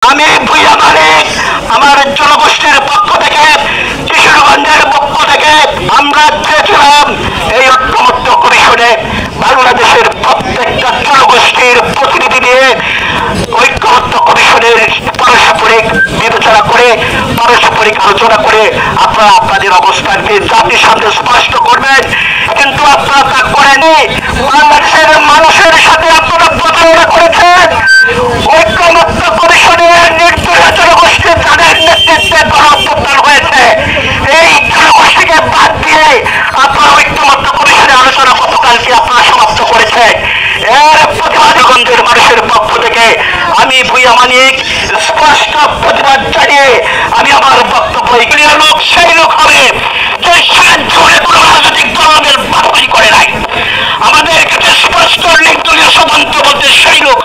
আমি ভুইয়া মালিক আমার জনগোষ্ঠীর পক্ষ থেকে কিশোরগঞ্জের পক্ষ থেকে আমরা চেয়েছিলাম এই ঐক্যমত্য কমিশনে বাংলাদেশের প্রত্যেকটা জনগোষ্ঠীর প্রতিনিধি নিয়ে ঐক্যমত্য কমিশনের পারস্পরিক বিবেচনা করে পারস্পরিক আলোচনা করে আপনারা আপনাদের অবস্থানকে জাতির সামনে স্পষ্ট করবেন, কিন্তু আপনারা তা করেনি। বাংলাদেশের মানুষের সাথে আপনারা প্রতারণা করেছেন। ঐক্যমত্য কমিশনের নির্দলীয় জনগোষ্ঠীর যাদের নেতৃত্বে গণঅভ্যুত্থান হয়েছে এই জনগোষ্ঠীকে বাদ দিয়ে আপনারা ঐক্যমত্য কমিশনের আলোচনা গতকালকে আপনারা সমাপ্ত করেছেন। এর প্রতিবাদগঞ্জের মানুষের পক্ষ থেকে আমি ভুইয়া মালিক স্পষ্ট প্রতিবাদ জানিয়ে আমি আমার বক্তব্য লোক সেই লোক হবে যে সাহায্য কোনো রাজনৈতিক দলের বাছাই করে নাই। আমাদের কাছে স্পষ্ট নির্দলীয় স্বতন্ত্র বলতে সেই লোক